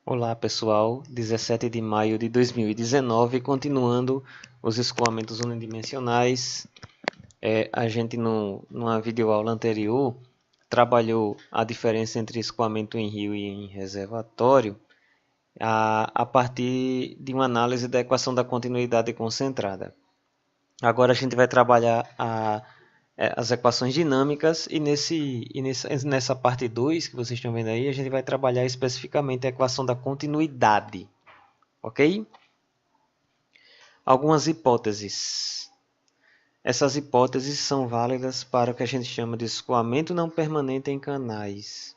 Olá pessoal, 17 de maio de 2019, continuando os escoamentos unidimensionais. A gente numa videoaula anterior trabalhou a diferença entre escoamento em rio e em reservatório a partir de uma análise da equação da continuidade concentrada. Agora a gente vai trabalhar as equações dinâmicas e nessa parte 2 que vocês estão vendo aí, a gente vai trabalhar especificamente a equação da continuidade, ok? Algumas hipóteses. Essas hipóteses são válidas para o que a gente chama de escoamento não permanente em canais.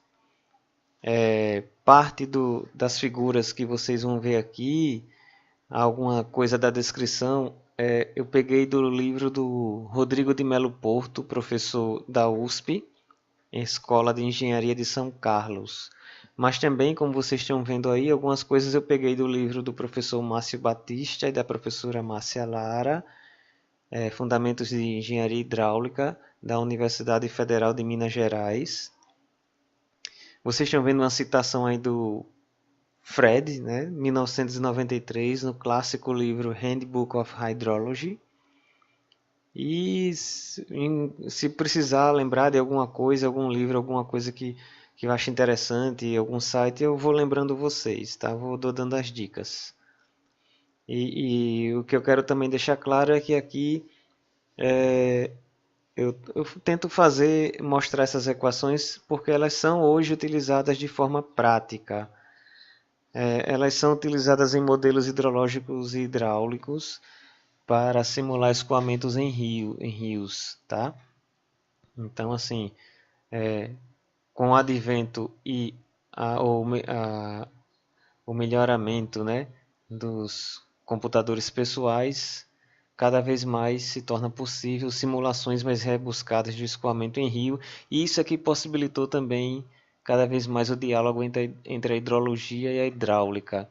Parte das figuras que vocês vão ver aqui, alguma coisa da descrição, eu peguei do livro do Rodrigo de Melo Porto, professor da USP, Escola de Engenharia de São Carlos. Mas também, como vocês estão vendo aí, algumas coisas eu peguei do livro do professor Márcio Batista e da professora Márcia Lara, Fundamentos de Engenharia Hidráulica, da Universidade Federal de Minas Gerais. Vocês estão vendo uma citação aí do Fred, né, 1993, no clássico livro Handbook of Hydrology. E se precisar lembrar de alguma coisa, algum livro, alguma coisa que eu acho interessante, algum site, eu vou lembrando vocês, tá? Vou dando as dicas. E o que eu quero também deixar claro é que aqui eu tento mostrar essas equações porque elas são hoje utilizadas de forma prática. Elas são utilizadas em modelos hidrológicos e hidráulicos para simular escoamentos em rios, tá? Então, assim, com o advento e o melhoramento, né, dos computadores pessoais, cada vez mais se torna possível simulações mais rebuscadas de escoamento em rio, e isso aqui possibilitou também cada vez mais o diálogo entre a hidrologia e a hidráulica.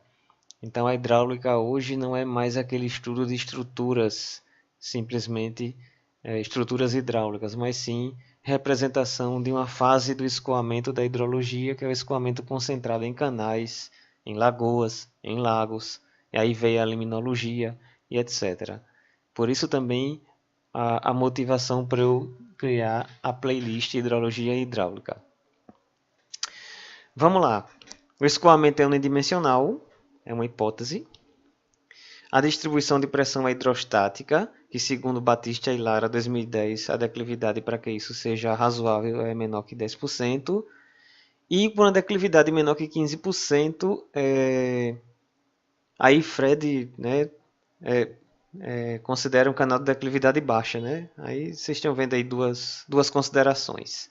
Então a hidráulica hoje não é mais aquele estudo de estruturas, simplesmente estruturas hidráulicas, mas sim representação de uma fase do escoamento da hidrologia, que é o escoamento concentrado em canais, em lagoas, em lagos, e aí veio a liminologia e etc. Por isso também a motivação para eu criar a playlist Hidrologia Hidráulica. Vamos lá. O escoamento é unidimensional, é uma hipótese. A distribuição de pressão é hidrostática, que segundo Batista e Lara 2010, a declividade para que isso seja razoável é menor que 10%. E por uma declividade menor que 15%, aí Fred, né, considera um canal de declividade baixa, né? Aí vocês estão vendo aí duas considerações.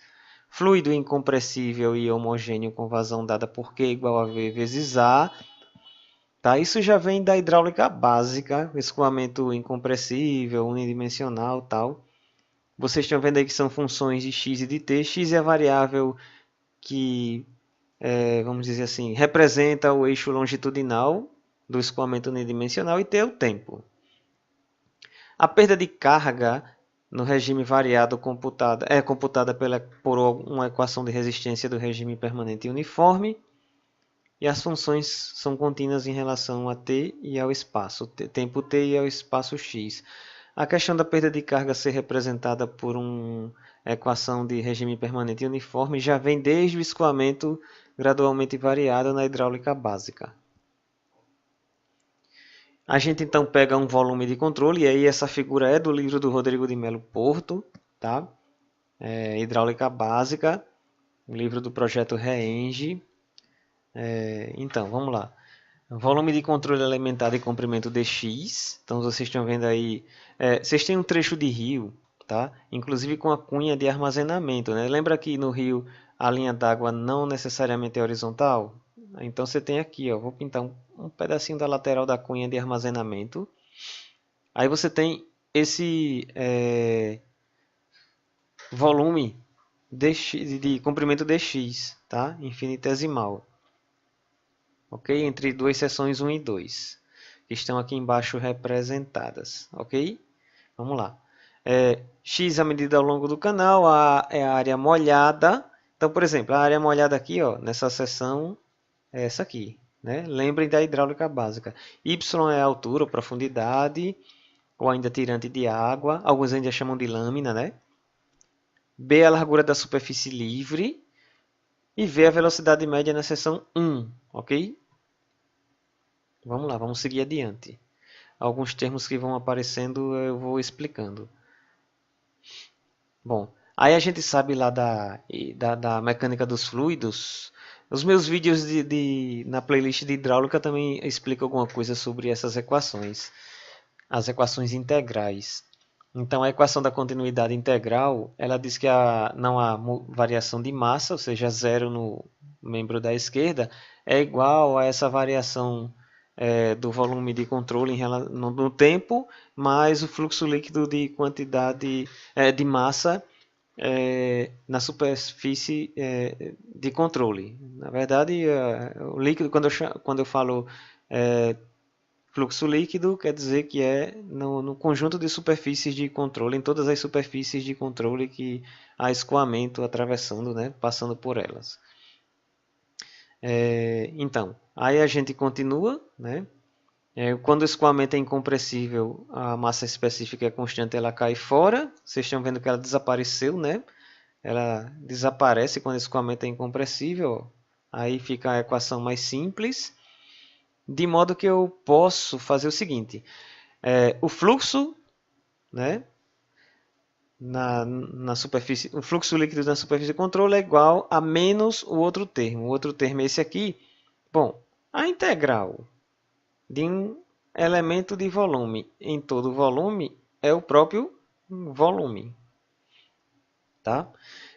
Fluido incompressível e homogêneo com vazão dada por Q igual a V vezes A. Tá? Isso já vem da hidráulica básica, escoamento incompressível, unidimensional, tal. Vocês estão vendo aí que são funções de x e de t. X é a variável que, vamos dizer assim, representa o eixo longitudinal do escoamento unidimensional, e t é o tempo. A perda de carga no regime variado é computada por uma equação de resistência do regime permanente e uniforme. E as funções são contínuas em relação a t e ao espaço, tempo t e ao espaço x. A questão da perda de carga ser representada por uma equação de regime permanente e uniforme já vem desde o escoamento gradualmente variado na hidráulica básica. A gente então pega um volume de controle, e aí essa figura é do livro do Rodrigo de Melo Porto, tá? Hidráulica básica, o livro do projeto REENGE. Então, vamos lá. Volume de controle elementar de comprimento dx. Então, vocês estão vendo aí. Vocês têm um trecho de rio, tá? Inclusive com a cunha de armazenamento, né? Lembra que no rio a linha d'água não necessariamente é horizontal? Então, você tem aqui, ó, vou pintar um pedacinho da lateral da cunha de armazenamento. Aí você tem esse volume de comprimento dx, tá? Infinitesimal. Ok? Entre duas seções 1 e 2, que estão aqui embaixo representadas. Ok? Vamos lá. X é a medida ao longo do canal, A é a área molhada. Então, por exemplo, a área molhada aqui, ó, nessa seção, é essa aqui. né? Lembrem da hidráulica básica. Y é a altura ou profundidade, ou ainda tirante de água. Alguns ainda chamam de lâmina, né? B é a largura da superfície livre. E V é a velocidade média na seção 1, ok? Vamos lá, vamos seguir adiante. Alguns termos que vão aparecendo eu vou explicando. Bom, aí a gente sabe lá da mecânica dos fluidos. Os meus vídeos na playlist de hidráulica também explicam alguma coisa sobre essas equações. As equações integrais. Então, a equação da continuidade integral, ela diz que não há variação de massa, ou seja, zero no membro da esquerda, é igual a essa variação do volume de controle no tempo, mais o fluxo líquido de quantidade de massa na superfície de controle. Na verdade, o líquido, quando eu falo fluxo líquido, quer dizer que é no conjunto de superfícies de controle, em todas as superfícies de controle que há escoamento atravessando, né, passando por elas. Então, aí a gente continua, né? Quando o escoamento é incompressível, a massa específica é constante, ela cai fora. Vocês estão vendo que ela desapareceu, né? Ela desaparece quando o escoamento é incompressível. Aí fica a equação mais simples. De modo que eu posso fazer o seguinte. O fluxo, né, na superfície, o fluxo líquido na superfície de controle é igual a menos o outro termo. O outro termo é esse aqui. Bom, a integral de um elemento de volume em todo volume é o próprio volume. Tá?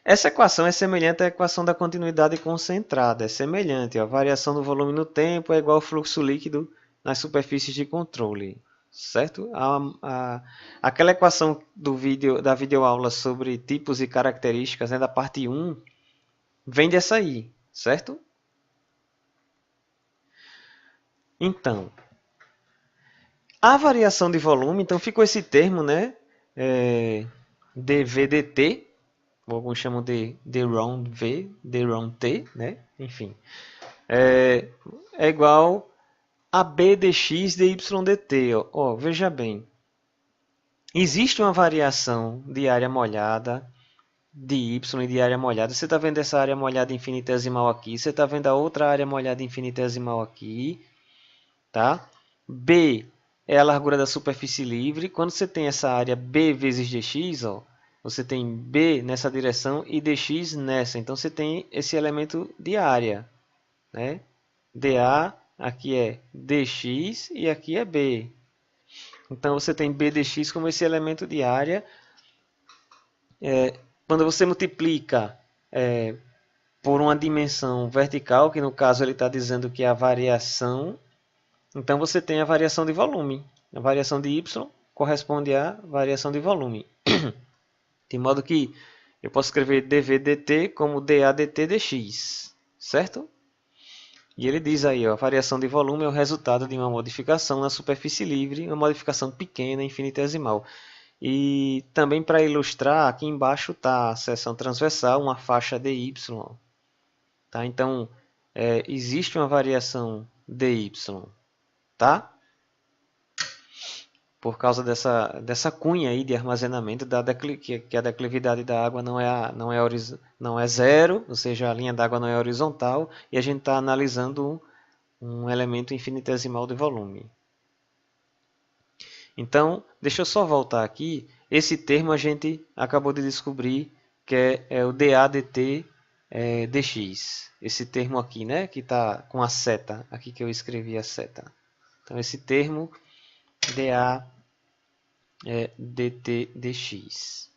Essa equação é semelhante à equação da continuidade concentrada. É semelhante. A variação do volume no tempo é igual ao fluxo líquido nas superfícies de controle. Certo? Aquela equação da videoaula sobre tipos e características, né, da parte 1, vem dessa aí. Certo? Então, a variação de volume, então ficou esse termo, né? dV/dt, alguns chamam de dρ V, dρ T, né? Enfim, é igual a B dx dy dt. Ó, veja bem, existe uma variação de área molhada, de y e de área molhada. Você está vendo essa área molhada infinitesimal aqui, você está vendo a outra área molhada infinitesimal aqui, tá? B é a largura da superfície livre. Quando você tem essa área B vezes dx, ó, você tem B nessa direção e dx nessa. Então, você tem esse elemento de área. Né? dA aqui é dx e aqui é B. Então, você tem B dx como esse elemento de área. Quando você multiplica por uma dimensão vertical, que no caso ele está dizendo que é a variação, então você tem a variação de volume. A variação de y corresponde à variação de volume. De modo que eu posso escrever dv dt como dA dt dx, certo? E ele diz aí, ó, a variação de volume é o resultado de uma modificação na superfície livre, uma modificação pequena, infinitesimal. E também para ilustrar, aqui embaixo está a seção transversal, uma faixa dy. Tá? Então, existe uma variação dy, tá? Por causa dessa cunha aí de armazenamento, que a declividade da água não é zero, ou seja, a linha d'água não é horizontal, e a gente está analisando um elemento infinitesimal de volume. Então, deixa eu só voltar aqui. Esse termo a gente acabou de descobrir que é o dA dt dx. Esse termo aqui, né, que está com a seta, aqui que eu escrevi a seta. Então, esse termo dA dt dx.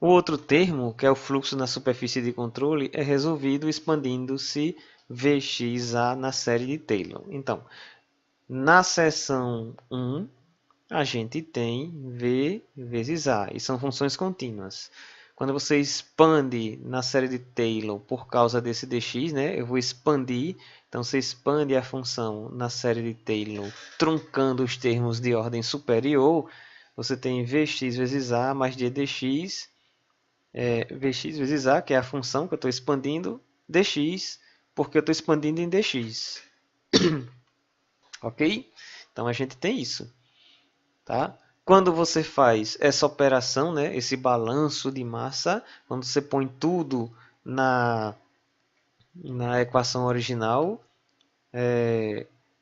O outro termo, que é o fluxo na superfície de controle, é resolvido expandindo-se Vxa na série de Taylor. Então, na seção 1, a gente tem V vezes A, e são funções contínuas. Quando você expande na série de Taylor por causa desse dx, né, eu vou expandir, então você expande a função na série de Taylor, truncando os termos de ordem superior, você tem Vx vezes A mais d dx, Vx vezes A, que é a função que eu estou expandindo, dx, porque eu estou expandindo em dx. Ok? Então a gente tem isso. Tá? Quando você faz essa operação, né, esse balanço de massa, quando você põe tudo na equação original,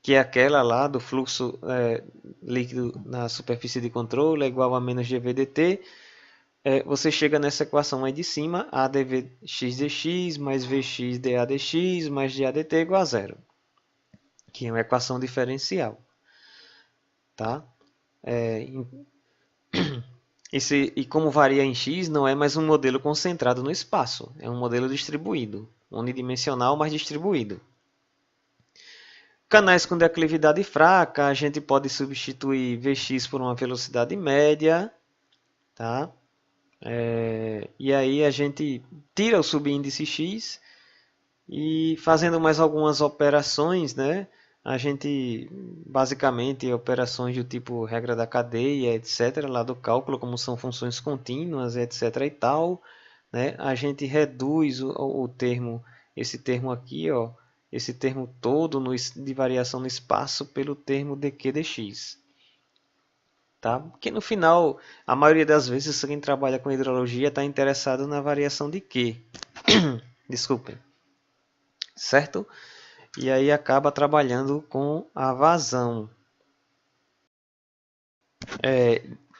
que é aquela lá do fluxo líquido na superfície de controle é igual a menos dVdt, você chega nessa equação aí de cima, a dvx dx mais vx dA dx mais dA dt igual a zero, que é uma equação diferencial. Tá? E como varia em x, não é mais um modelo concentrado no espaço, é um modelo distribuído, unidimensional, mas distribuído. Canais com declividade fraca, a gente pode substituir Vx por uma velocidade média, tá? E aí a gente tira o subíndice x e fazendo mais algumas operações, né? A gente, basicamente, operações do tipo regra da cadeia, etc., lá do cálculo, como são funções contínuas, etc. e tal, né? A gente reduz o termo, esse termo aqui, ó, esse termo todo de variação no espaço pelo termo dq dx. Tá? Porque no final, a maioria das vezes, quem trabalha com hidrologia está interessado na variação de Q. Desculpem. Certo? E aí acaba trabalhando com a vazão.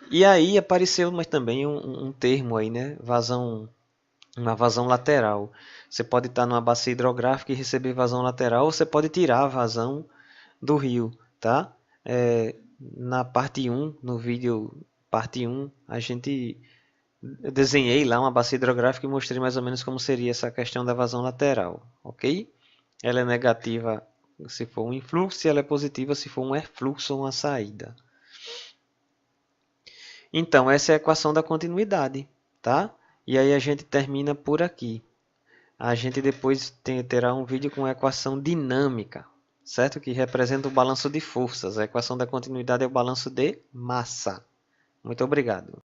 E aí apareceu mas também um termo aí, né? Uma vazão lateral. Você pode estar numa bacia hidrográfica e receber vazão lateral, ou você pode tirar a vazão do rio, tá? Na parte 1, no vídeo parte 1, eu desenhei lá uma bacia hidrográfica e mostrei mais ou menos como seria essa questão da vazão lateral, ok? Ela é negativa se for um influxo e ela é positiva se for um effluxo ou uma saída. Então, essa é a equação da continuidade, tá? E aí a gente termina por aqui. A gente depois terá um vídeo com a equação dinâmica, certo? Que representa o balanço de forças. A equação da continuidade é o balanço de massa. Muito obrigado.